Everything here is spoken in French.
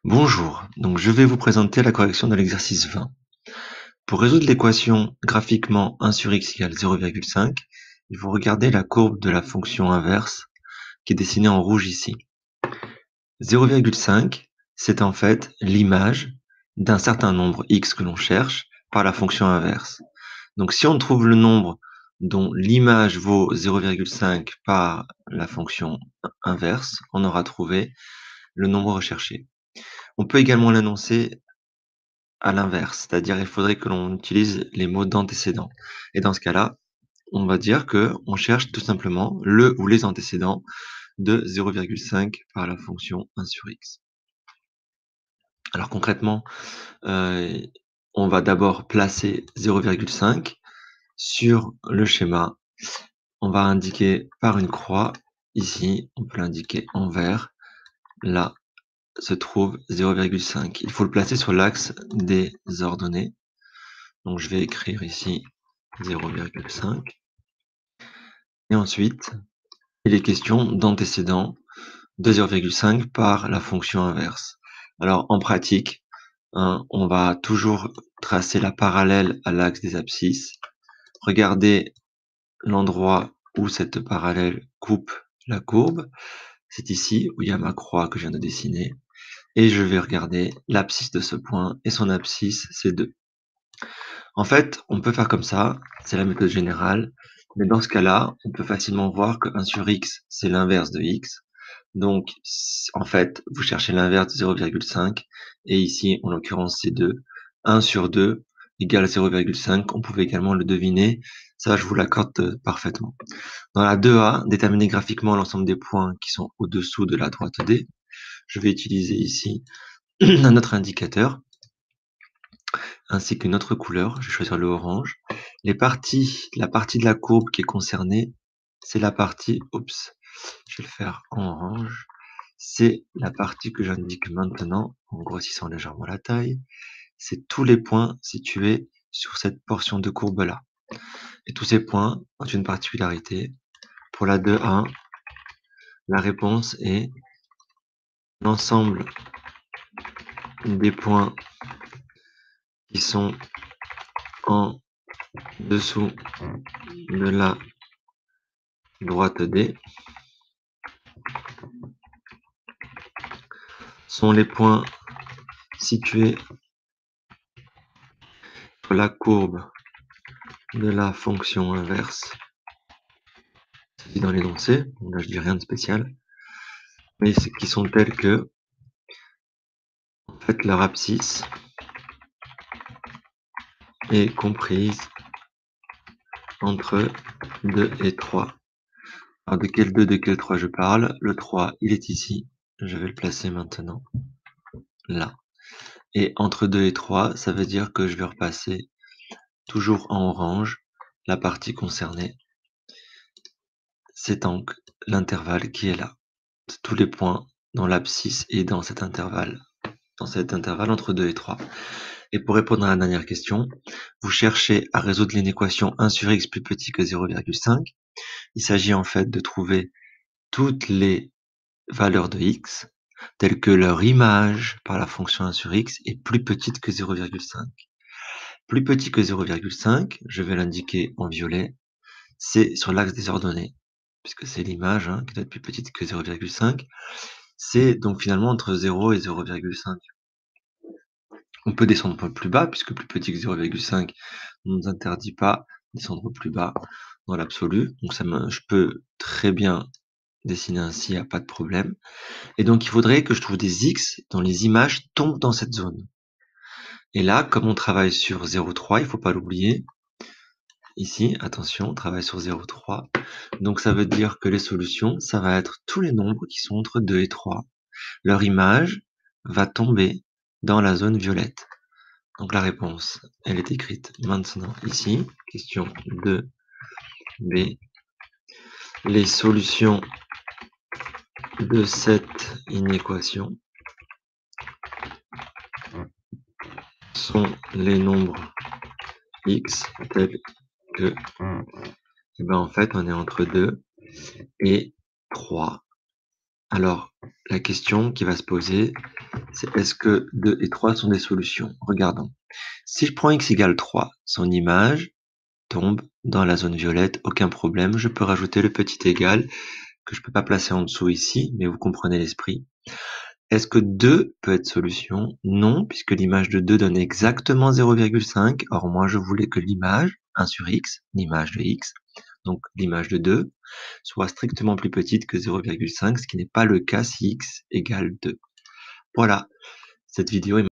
Bonjour, donc je vais vous présenter la correction de l'exercice 20. Pour résoudre l'équation graphiquement 1 sur x égale 0,5, il faut regarder la courbe de la fonction inverse qui est dessinée en rouge ici. 0,5, c'est en fait l'image d'un certain nombre x que l'on cherche par la fonction inverse. Donc si on trouve le nombre dont l'image vaut 0,5 par la fonction inverse, on aura trouvé le nombre recherché. On peut également l'annoncer à l'inverse, c'est-à-dire il faudrait que l'on utilise les mots d'antécédent. Et dans ce cas-là, on va dire que on cherche tout simplement le ou les antécédents de 0,5 par la fonction 1 sur x. Alors concrètement, euh, on va d'abord placer 0,5 sur le schéma. On va indiquer par une croix. Ici, on peut l'indiquer en vert. Là se trouve 0,5. Il faut le placer sur l'axe des ordonnées. Donc je vais écrire ici 0,5. Et ensuite, il est question d'antécédent de 0,5 par la fonction inverse. Alors en pratique, on va toujours tracer la parallèle à l'axe des abscisses. Regardez l'endroit où cette parallèle coupe la courbe. C'est ici où il y a ma croix que je viens de dessiner. Et je vais regarder l'abscisse de ce point, et son abscisse, c'est 2. En fait, on peut faire comme ça, c'est la méthode générale, mais dans ce cas-là, on peut facilement voir que 1 sur x, c'est l'inverse de x. Donc, en fait, vous cherchez l'inverse de 0,5, et ici, en l'occurrence, c'est 2. 1 sur 2 égale 0,5, on pouvait également le deviner, ça je vous l'accorde parfaitement. Dans la 2A, déterminer graphiquement l'ensemble des points qui sont au-dessous de la droite D. Je vais utiliser ici un autre indicateur, ainsi qu'une autre couleur. Je vais choisir le orange. La partie de la courbe qui est concernée, c'est la partie, je vais le faire en orange. C'est la partie que j'indique maintenant, en grossissant légèrement la taille. C'est tous les points situés sur cette portion de courbe-là. Et tous ces points ont une particularité. Pour la 2A, la réponse est l'ensemble des points qui sont en dessous de la droite D sont les points situés sur la courbe de la fonction inverse. C'est dans l'énoncé, là je dis rien de spécial, mais qui sont tels que, en fait, leur abscisse est comprise entre 2 et 3. Alors de quel 2, de quel 3 je parle? Le 3, il est ici, je vais le placer maintenant, là. Et entre 2 et 3, ça veut dire que je vais repasser toujours en orange la partie concernée. C'est donc l'intervalle qui est là. C'est tous les points dans l'abscisse et dans cet intervalle entre 2 et 3. Et pour répondre à la dernière question, vous cherchez à résoudre une équation 1 sur x plus petit que 0,5. Il s'agit en fait de trouver toutes les valeurs de x telles que leur image par la fonction 1 sur x est plus petite que 0,5. Plus petit que 0,5, je vais l'indiquer en violet, c'est sur l'axe des ordonnées, puisque c'est l'image qui doit être plus petite que 0,5. C'est donc finalement entre 0 et 0,5. On peut descendre un peu plus bas, puisque plus petit que 0,5 ne nous interdit pas de descendre plus bas dans l'absolu. Donc je peux très bien dessiner ainsi, il n'y a pas de problème. Et donc il faudrait que je trouve des x dont les images tombent dans cette zone. Et là, comme on travaille sur 0,3, il ne faut pas l'oublier. Ici, attention, on travaille sur 0,3. Donc ça veut dire que les solutions, ça va être tous les nombres qui sont entre 2 et 3. Leur image va tomber dans la zone violette. Donc la réponse, elle est écrite maintenant ici. Question 2b. Les solutions de cette inéquation sont les nombres x tels que, en fait, on est entre 2 et 3. Alors, la question qui va se poser, c'est est-ce que 2 et 3 sont des solutions? Regardons. Si je prends x égale 3, son image tombe dans la zone violette, aucun problème. Je peux rajouter le petit égal que je peux pas placer en dessous ici, mais vous comprenez l'esprit. Est-ce que 2 peut être solution? Non, puisque l'image de 2 donne exactement 0,5. Or, moi, je voulais que l'image, 1 sur x, l'image de x, donc l'image de 2, soit strictement plus petite que 0,5, ce qui n'est pas le cas si x égale 2. Voilà, cette vidéo est